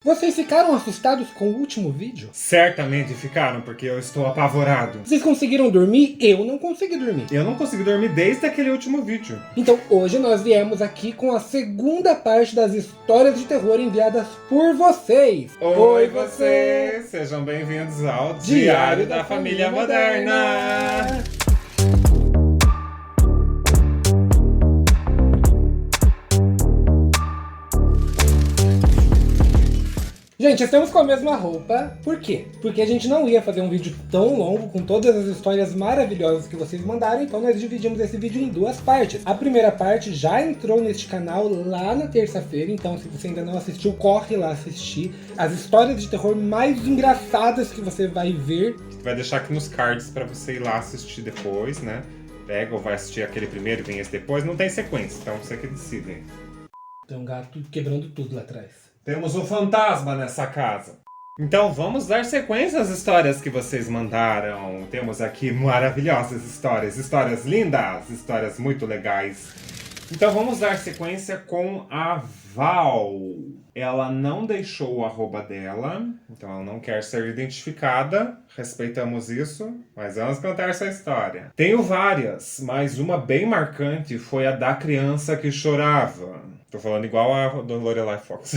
Vocês ficaram assustados com o último vídeo? Certamente ficaram, porque eu estou apavorado. Vocês conseguiram dormir? Eu não consegui dormir. Eu não consegui dormir desde aquele último vídeo. Então hoje nós viemos aqui com a segunda parte das histórias de terror enviadas por vocês. Oi vocês! Sejam bem-vindos ao Diário da Família Moderna! Gente, estamos com a mesma roupa. Por quê? Porque a gente não ia fazer um vídeo tão longo com todas as histórias maravilhosas que vocês mandaram, então nós dividimos esse vídeo em duas partes. A primeira parte já entrou neste canal lá na terça-feira, então se você ainda não assistiu, corre lá assistir. As histórias de terror mais engraçadas que você vai ver. Vai deixar aqui nos cards pra você ir lá assistir depois, né? Pega ou vai assistir aquele primeiro e vem esse depois. Não tem sequência, então você que decide. Tem um gato quebrando tudo lá atrás. Temos um fantasma nessa casa. Então vamos dar sequência às histórias que vocês mandaram. Temos aqui maravilhosas histórias, histórias lindas, histórias muito legais. Então vamos dar sequência com a Val. Ela não deixou o arroba dela, então ela não quer ser identificada. Respeitamos isso, mas vamos contar essa história. Tenho várias, mas uma bem marcante foi a da criança que chorava. Tô falando igual a do Lorelai Fox.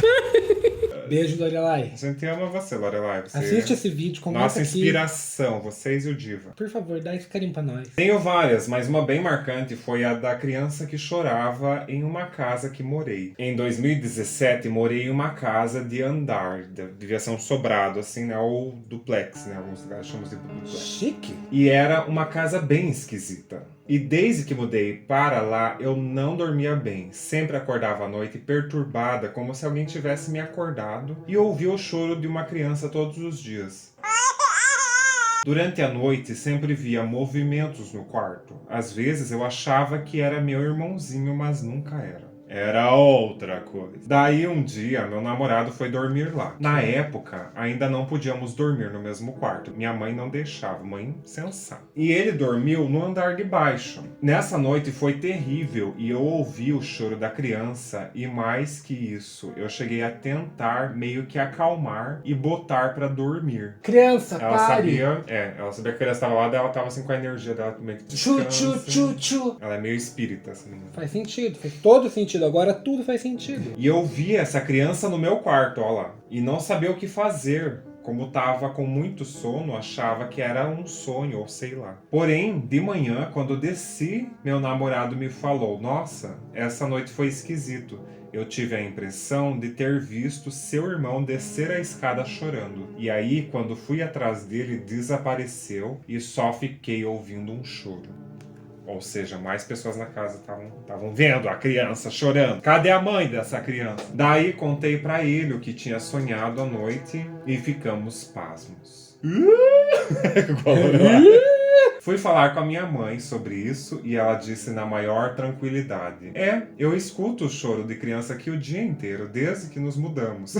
Beijo, Lorelai. A gente ama você, Lorelai. Você Assiste esse vídeo, comenta nossa aqui. inspiração, vocês e o Diva. Por favor, dá esse carinho pra nós. Tenho várias, mas uma bem marcante foi a da criança que chorava em uma casa que morei. Em 2017, morei em uma casa de andar. Devia ser um sobrado, assim, né? Ou duplex, né? Alguns lugares chamam de duplex. Chique. E era uma casa bem esquisita. E desde que mudei para lá, eu não dormia bem. Sempre acordava à noite perturbada, como se alguém tivesse me acordado, e ouvia o choro de uma criança todos os dias. Durante a noite, sempre via movimentos no quarto. Às vezes eu achava que era meu irmãozinho, mas nunca era. Era outra coisa. Daí um dia, meu namorado foi dormir lá. Na época, ainda não podíamos dormir no mesmo quarto. Minha mãe não deixava, mãe sensata. E ele dormiu no andar de baixo. Nessa noite foi terrível e eu ouvi o choro da criança e mais que isso, eu cheguei a tentar meio que acalmar e botar pra dormir. Criança, Ela pare. sabia que a criança estava lá, ela tava assim com a energia dela meio que Tchu, descansa. tchu, tchu, tchu. Ela é meio espírita, assim. Faz sentido, faz todo sentido. Agora tudo faz sentido. E eu vi essa criança no meu quarto, ó lá. E não sabia o que fazer. Como tava com muito sono, achava que era um sonho, ou sei lá. Porém, de manhã, quando desci, meu namorado me falou: nossa, essa noite foi esquisito. Eu tive a impressão de ter visto seu irmão descer a escada chorando. E aí, quando fui atrás dele, desapareceu e só fiquei ouvindo um choro. Ou seja, mais pessoas na casa estavam vendo a criança chorando. Cadê a mãe dessa criança? Daí contei pra ele o que tinha sonhado à noite e ficamos pasmos. Fui falar com a minha mãe sobre isso e ela disse na maior tranquilidade: eu escuto o choro de criança aqui o dia inteiro, desde que nos mudamos.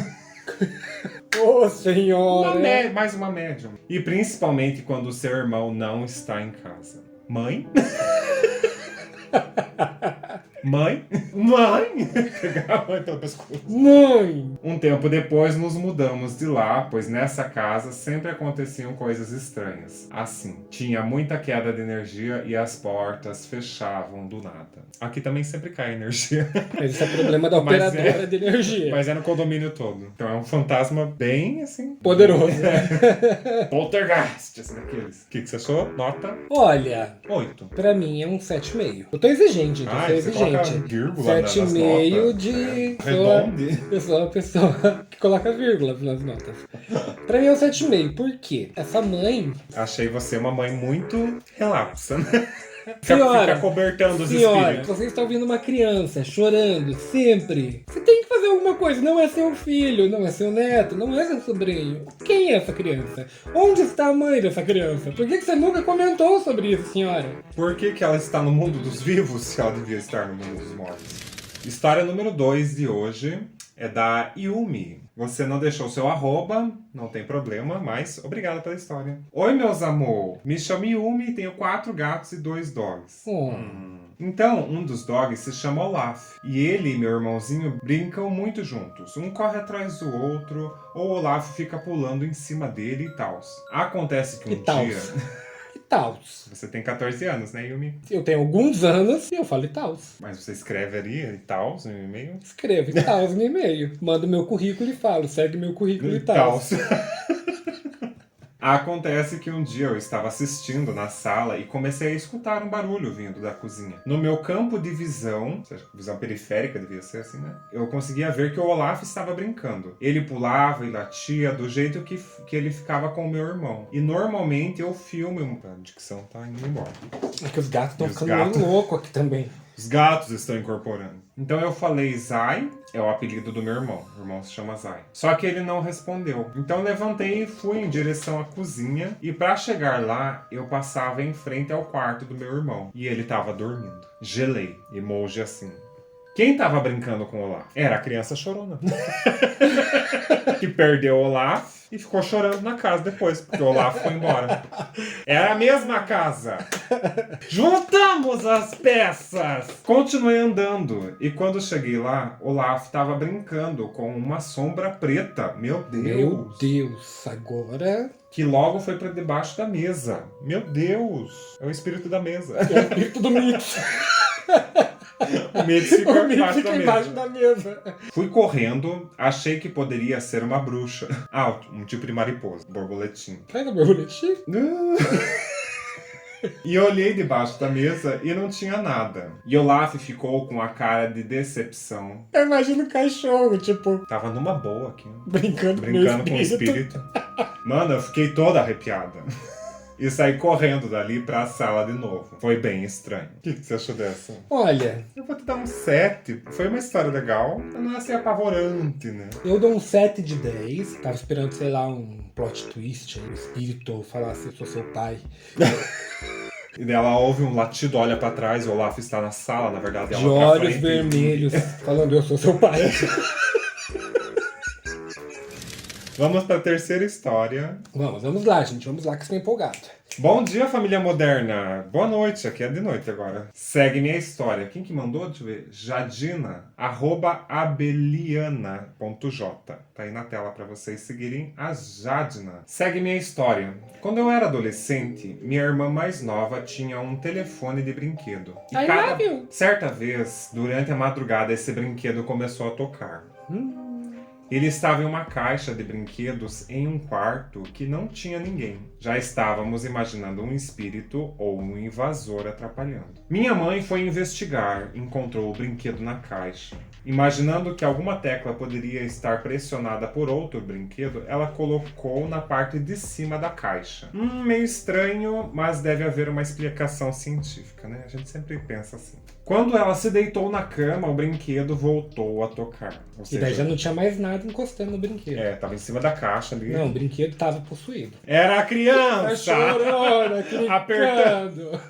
Ô, senhora! Mais uma médium. E principalmente quando o seu irmão não está em casa. Mãe? Mãe? Mãe? Pegar a mãe pelo pescoço. Mãe! Um tempo depois nos mudamos de lá, pois nessa casa sempre aconteciam coisas estranhas. Assim, tinha muita queda de energia e as portas fechavam do nada. Aqui também sempre cai energia. Mas isso é problema da operadora de energia. Mas é no condomínio todo. Então é um fantasma bem, assim... Poderoso. Poltergeist, assim, daqueles. O que você achou? Nota? Olha, 8. pra mim é um 7,5. Eu tô exigente, gente. Eu sou Você exigente. coloca vírgula nas 7,5 notas. de... Redonde. Eu sou uma pessoa que coloca vírgula nas notas. Pra mim é um 7,5. Por quê? Essa mãe... Achei você uma mãe muito relapsa, né? Senhora, Fica cobertando os senhora, espíritos. você está ouvindo uma criança chorando sempre. Você tem que fazer alguma coisa. Não é seu filho, não é seu neto, não é seu sobrinho. Quem é essa criança? Onde está a mãe dessa criança? Por que você nunca comentou sobre isso, senhora? Por que ela está no mundo dos vivos se ela devia estar no mundo dos mortos? História número 2 de hoje é da Yumi. Você não deixou seu arroba, não tem problema, mas obrigado pela história. Oi, meus amor. Me chamo Yumi e tenho 4 gatos e 2 dogs. Então, um dos dogs se chama Olaf. E ele e meu irmãozinho brincam muito juntos. Um corre atrás do outro, ou Olaf fica pulando em cima dele e tal. Acontece que um dia... Itaus. Você tem 14 anos, né, Yumi? Eu tenho alguns anos e eu falo Itaus. Mas você escreve ali Itaus no e-mail? Escrevo Itaus no e-mail. Mando meu currículo e falo, segue meu currículo Itaus. Acontece que um dia eu estava assistindo na sala e comecei a escutar um barulho vindo da cozinha. No meu campo de visão periférica devia ser assim, né? Eu conseguia ver que o Olaf estava brincando. Ele pulava e latia do jeito que ele ficava com o meu irmão. E normalmente eu filmo... A dicção tá indo embora. É que os gatos estão ficando meio loucos aqui também. Os gatos estão incorporando. Então eu falei Zai, é o apelido do meu irmão. O irmão se chama Zai. Só que ele não respondeu. Então levantei e fui em direção à cozinha. E pra chegar lá, eu passava em frente ao quarto do meu irmão. E ele tava dormindo. Gelei. Emoji assim. Quem tava brincando com o Olaf? Era a criança chorona. Que perdeu o Olaf e ficou chorando na casa depois, porque o Olaf foi embora. Era a mesma casa. Juntamos as peças! Continuei andando. E quando cheguei lá, Olaf tava brincando com uma sombra preta. Meu Deus! Meu Deus, agora... Que logo foi pra debaixo da mesa. Meu Deus! É o espírito da mesa. É o espírito do Mix. O Mix ficou embaixo da mesa. Fui correndo, achei que poderia ser uma bruxa. Ah, um tipo de mariposa, borboletinho. Faz a borboletinha? E olhei debaixo da mesa e não tinha nada. E Olaf ficou com a cara de decepção. Eu imagino o cachorro, tipo... Tava numa boa aqui. Brincando com o espírito. Mano, eu fiquei toda arrepiada. E saí correndo dali pra sala de novo. Foi bem estranho. O que você achou dessa? Olha... Eu vou te dar um 7. Foi uma história legal, mas não é assim apavorante, né? Eu dou um 7 de 10. Tava esperando, sei lá, um plot twist. O espírito falasse, eu sou seu pai. E daí ela ouve um latido, olha pra trás, e o Olaf está na sala, na verdade. De olhos vermelhos, falando, eu sou seu pai. Vamos pra terceira história. Vamos lá, gente. Vamos lá que estou empolgado. Bom dia, família moderna. Boa noite, aqui é de noite agora. Segue minha história. Quem que mandou? Deixa eu ver. Jadina, @abeliana.j. Tá aí na tela pra vocês seguirem a Jadina. Segue minha história. Quando eu era adolescente, minha irmã mais nova tinha um telefone de brinquedo. E certa vez, durante a madrugada, esse brinquedo começou a tocar. Ele estava em uma caixa de brinquedos em um quarto que não tinha ninguém. Já estávamos imaginando um espírito ou um invasor atrapalhando. Minha mãe foi investigar, encontrou o brinquedo na caixa. Imaginando que alguma tecla poderia estar pressionada por outro brinquedo, ela colocou na parte de cima da caixa. Meio estranho, mas deve haver uma explicação científica, né? A gente sempre pensa assim. Quando ela se deitou na cama, o brinquedo voltou a tocar. Ou seja, e daí já não tinha mais nada encostando no brinquedo. Tava em cima da caixa ali. Não, o brinquedo tava possuído. Era a criança! Tá chorando, apertando.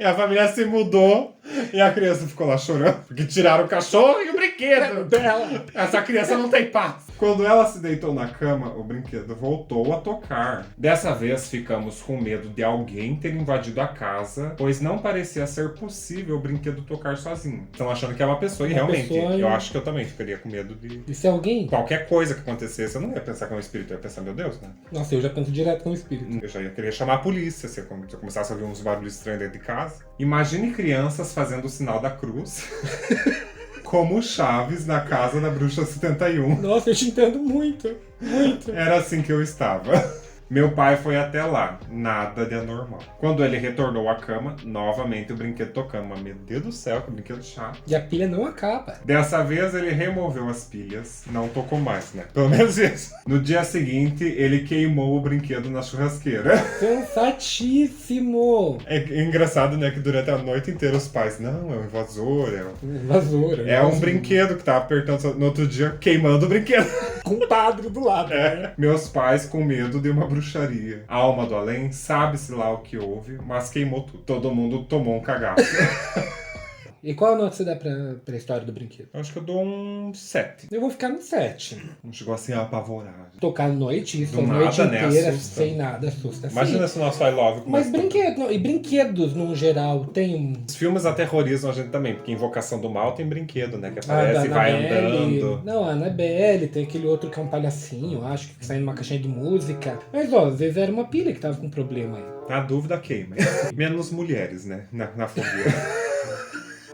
E a família se mudou e a criança ficou lá chorando, porque tiraram o cachorro e o brinquedo dela. Essa criança não tem paz. Quando ela se deitou na cama, o brinquedo voltou a tocar. Dessa vez ficamos com medo de alguém ter invadido a casa, pois não parecia ser possível o brinquedo tocar sozinho. Estão achando que é uma pessoa, e realmente, eu acho que eu também ficaria com medo de... E se alguém? Qualquer coisa que acontecesse, eu não ia pensar que é um espírito, eu ia pensar, meu Deus, né? Nossa, eu já penso direto com o espírito. Eu já ia querer chamar a polícia se eu começasse a ouvir uns barulhos estranhos dentro de casa. Imagine crianças fazendo o sinal da cruz. Como o Chaves na casa da Bruxa 71. Nossa, eu te entendo muito, muito. Era assim que eu estava. Meu pai foi até lá, nada de anormal. Quando ele retornou à cama, novamente o brinquedo tocando. Mas, meu Deus do céu, que brinquedo chato. E a pilha não acaba. Dessa vez ele removeu as pilhas, não tocou mais, né? Pelo menos isso. No dia seguinte, ele queimou o brinquedo na churrasqueira. Sensatíssimo! É engraçado, né, que durante a noite inteira os pais, não, é um invasor, é um brinquedo que tá apertando, no outro dia queimando o brinquedo. Com o padre do lado, né? Meus pais com medo de uma bruxaria. A alma do além, sabe-se lá o que houve, mas queimou tudo. Todo mundo tomou um cagaço. E qual nota você dá pra história do brinquedo? Eu acho que eu dou um 7. Eu vou ficar no 7. Não chegou assim a apavorar. Tocar a noite, isso Do a noite nada, né? inteira, Assusta. sem nada, assusta. Imagina Sim. se o nosso I Love Mas começa e brinquedos, no geral, tem um... Os filmes aterrorizam a gente também, porque Invocação do Mal tem brinquedo, né? Que Ah, aparece e da vai Annabelle. andando. Não, a Annabelle, tem aquele outro que é um palhacinho, acho que sai numa caixinha de música. Mas, ó, às vezes era uma pilha que tava com problema aí. Na dúvida, queima. Menos mulheres, né? Na fogueira.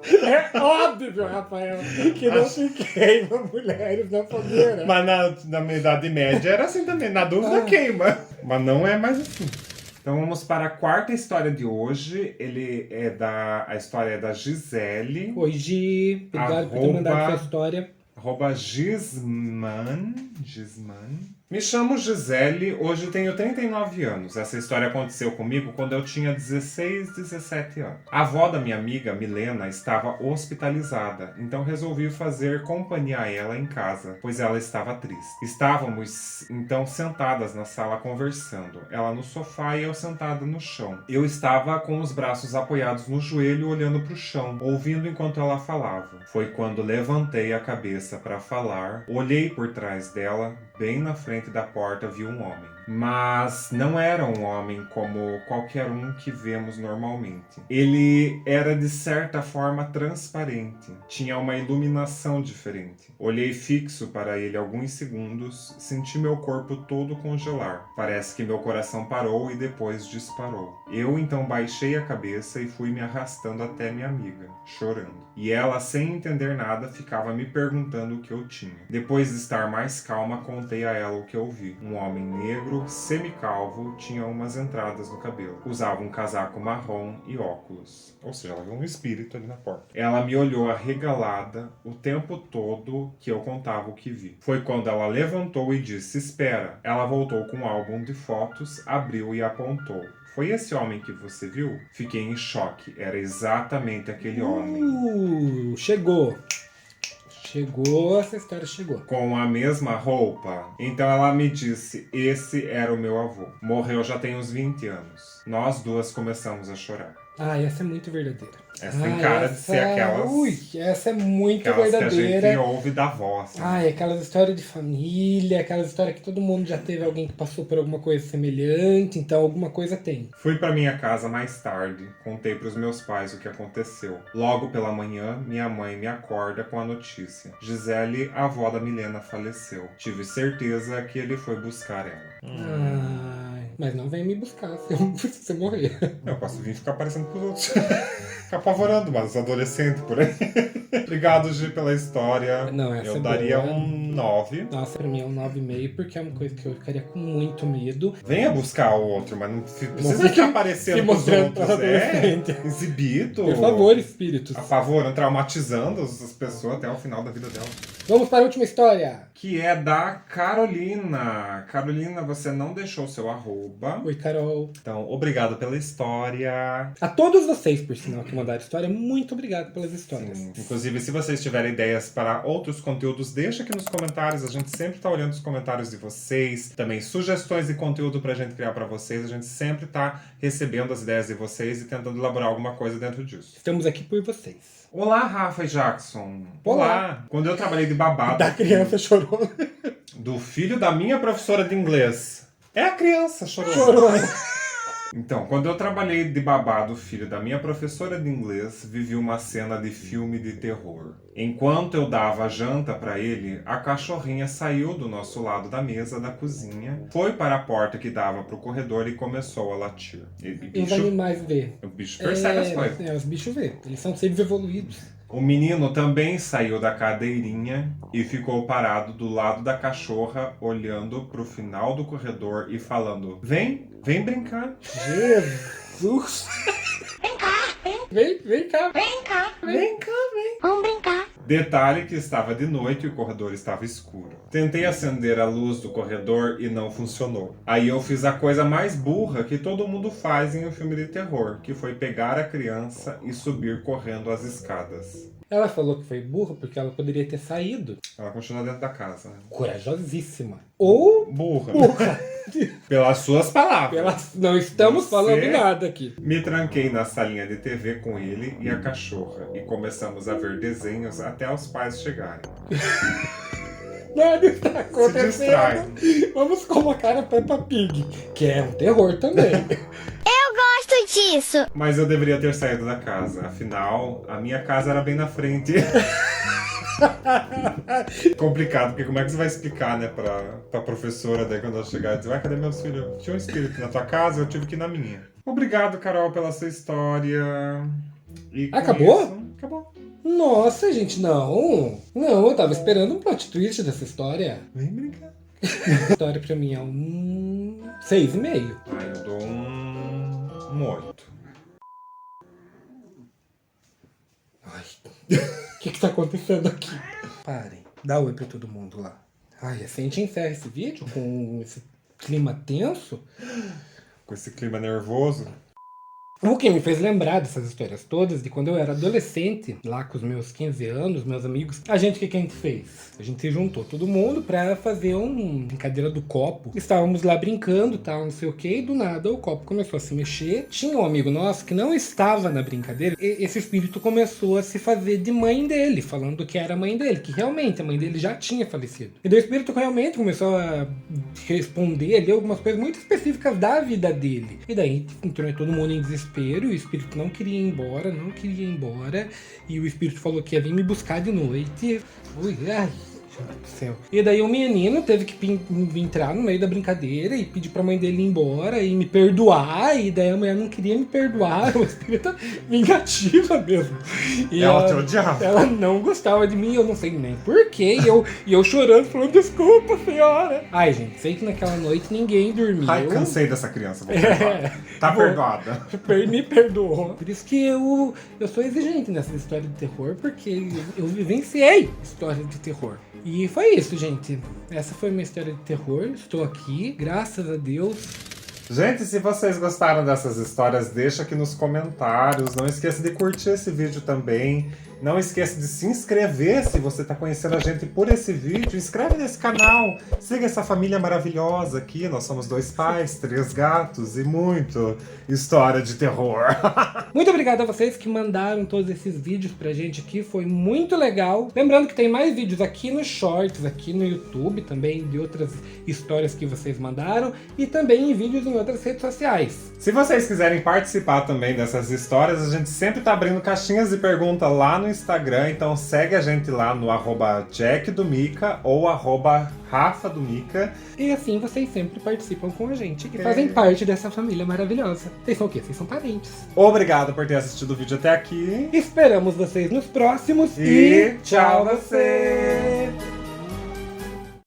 É óbvio, Rafael, que não se queima mulheres na fogueira. Mas na minha Idade Média era assim também. Na dúvida, queima. Mas não é mais assim. Então vamos para a quarta história de hoje. A história é da Gisele. Oi, Gi. Obrigado por ter mandado sua história. @Gisman. Me chamo Gisele, hoje tenho 39 anos. Essa história aconteceu comigo quando eu tinha 16, 17 anos. A avó da minha amiga, Milena, estava hospitalizada, então resolvi fazer companhia a ela em casa, pois ela estava triste. Estávamos, então, sentadas na sala conversando, ela no sofá e eu sentada no chão. Eu estava com os braços apoiados no joelho, olhando para o chão, ouvindo enquanto ela falava. Foi quando levantei a cabeça para falar, olhei por trás dela, bem na frente da porta vi um homem. Mas não era um homem como qualquer um que vemos normalmente. Ele era de certa forma transparente, tinha uma iluminação diferente. Olhei fixo para ele alguns segundos, senti meu corpo todo congelar. Parece que meu coração parou e depois disparou. Eu então baixei a cabeça e fui me arrastando até minha amiga, chorando. E ela, sem entender nada, ficava me perguntando o que eu tinha. Depois de estar mais calma, contei a ela o que eu vi. Um homem negro, semicalvo, tinha umas entradas no cabelo. Usava um casaco marrom e óculos. Ou seja, ela viu um espírito ali na porta. Ela me olhou arregalada o tempo todo que eu contava o que vi. Foi quando ela levantou e disse, espera. Ela voltou com um álbum de fotos, abriu e apontou. Foi esse homem que você viu? Fiquei em choque. Era exatamente aquele homem. Chegou. Essa história chegou. Com a mesma roupa? Então ela me disse, esse era o meu avô. Morreu já tem uns 20 anos. Nós duas começamos a chorar. Ah, essa é muito verdadeira. Essa tem cara de ser aquelas... Ui, essa é muito aquelas verdadeira. que a gente ouve da voz. Né? Ai, aquelas histórias de família, aquelas histórias que todo mundo já teve alguém que passou por alguma coisa semelhante, então alguma coisa tem. Fui para minha casa mais tarde, contei para os meus pais o que aconteceu. Logo pela manhã, minha mãe me acorda com a notícia. Gisele, a avó da Milena, faleceu. Tive certeza que ele foi buscar ela. Ai, mas não vem me buscar se você morrer. Eu posso vir ficar parecendo pros outros. Ficar apavorando, mas adolescente por aí. Obrigado, Gi, pela história. Não, essa eu é daria boa. um 9. Nossa, pra mim é um 9,5, porque é uma coisa que eu ficaria com muito medo. Venha buscar o outro, mas não precisa Morrer ficar aparecendo se pros mostrando outros. pra adolescente. Exibido. Por favor, espíritos. Apavorando, traumatizando as pessoas até o final da vida dela. Vamos para a última história. Que é da Carolina. Carolina, você não deixou seu arroba. Oi, Carol. Então, obrigado pela história. A todos vocês, por sinal, que mandaram história, muito obrigado pelas histórias. Sim. Inclusive, se vocês tiverem ideias para outros conteúdos, deixa aqui nos comentários. A gente sempre tá olhando os comentários de vocês. Também sugestões de conteúdo pra gente criar pra vocês. A gente sempre tá recebendo as ideias de vocês e tentando elaborar alguma coisa dentro disso. Estamos aqui por vocês. Olá, Rafa e Jackson. Olá. Quando eu trabalhei de babado... Da criança chorou. Do filho da minha professora de inglês. É a criança chorou. Chorou. Então, quando eu trabalhei de babá do filho da minha professora de inglês, vivi uma cena de filme de terror. Enquanto eu dava janta para ele, a cachorrinha saiu do nosso lado da mesa da cozinha, foi para a porta que dava para o corredor e começou a latir. Os animais vê. O bicho percebe as coisas. Os bichos vê. Eles são seres evoluídos. O menino também saiu da cadeirinha e ficou parado do lado da cachorra, olhando para o final do corredor e falando: Vem brincar. Jesus! Vem cá, Vem cá! vem cá, Vem cá. vamos brincar. Detalhe que estava de noite e o corredor estava escuro. Tentei acender a luz do corredor e não funcionou. Aí eu fiz a coisa mais burra que todo mundo faz em um filme de terror, que foi pegar a criança e subir correndo as escadas. Ela falou que foi burra porque ela poderia ter saído. Ela continua dentro da casa. Né? Corajosíssima. Ou Burra. burra. Pelas suas palavras. Não estamos Você- falando nada aqui. Me tranquei na salinha de TV com ele e a cachorra e começamos a ver desenhos até os pais chegarem. Nada está Se distrai. acontecendo. Vamos colocar a Peppa Pig, que é um terror também. Gosto disso. Mas eu deveria ter saído da casa, afinal, a minha casa era bem na frente. Complicado, porque como é que você vai explicar, né, pra professora daí quando ela chegar e dizer, cadê meus filhos? Tinha um espírito na tua casa, eu tive que ir na minha. Obrigado, Carol, pela sua história. E com Acabou? isso, acabou. Nossa, gente, não. Não, eu tava esperando um plot twist dessa história. Vem brincar. A história pra mim é um 6,5. Ah, eu dou um 8. Ai, o que tá acontecendo aqui? Parem, dá oi pra todo mundo lá. Ai, assim a gente encerra esse vídeo com esse clima tenso. Com esse clima nervoso. O que me fez lembrar dessas histórias todas, de quando eu era adolescente, lá com os meus 15 anos, meus amigos, o que a gente fez? A gente se juntou todo mundo pra fazer uma brincadeira do copo. Estávamos lá brincando, tal, não sei o que, e do nada o copo começou a se mexer. Tinha um amigo nosso que não estava na brincadeira, e esse espírito começou a se fazer de mãe dele, falando que era a mãe dele, que realmente a mãe dele já tinha falecido. E daí o espírito realmente começou a responder ali algumas coisas muito específicas da vida dele. E daí entrou todo mundo em desespero. E o espírito não queria ir embora, e o espírito falou que ia vir me buscar de noite. Ui, ai, gente do céu. E daí o menino teve que entrar no meio da brincadeira e pedir pra mãe dele ir embora e me perdoar, e daí a mulher não queria me perdoar, o espírito vingativa mesmo. E Ela te odiava. ela não gostava de mim, eu não sei nem porquê, e eu chorando, falando, desculpa, senhora. Ai, gente, sei que naquela noite ninguém dormiu. Ai, cansei dessa criança, vou perdoar. Tá Vou. perdoada. Me perdoou. Por isso que eu sou exigente nessa história de terror, porque eu vivenciei história de terror. E foi isso, gente. Essa foi minha história de terror. Estou aqui, graças a Deus. Gente, se vocês gostaram dessas histórias, deixa aqui nos comentários. Não esqueça de curtir esse vídeo também. Não esqueça de se inscrever se você está conhecendo a gente por esse vídeo. Inscreve nesse canal. Siga essa família maravilhosa aqui. Nós somos 2 pais, 3 gatos e muito história de terror. Muito obrigado a vocês que mandaram todos esses vídeos pra gente aqui. Foi muito legal. Lembrando que tem mais vídeos aqui nos shorts, aqui no YouTube também, de outras histórias que vocês mandaram. E também em vídeos em outras redes sociais. Se vocês quiserem participar também dessas histórias, a gente sempre tá abrindo caixinhas de pergunta lá no Instagram, então segue a gente lá no @jackdomica ou @rafadomica. E assim vocês sempre participam com a gente e fazem parte dessa família maravilhosa. Vocês são o quê? Vocês são parentes. Obrigado por ter assistido o vídeo até aqui. Esperamos vocês nos próximos E tchau você!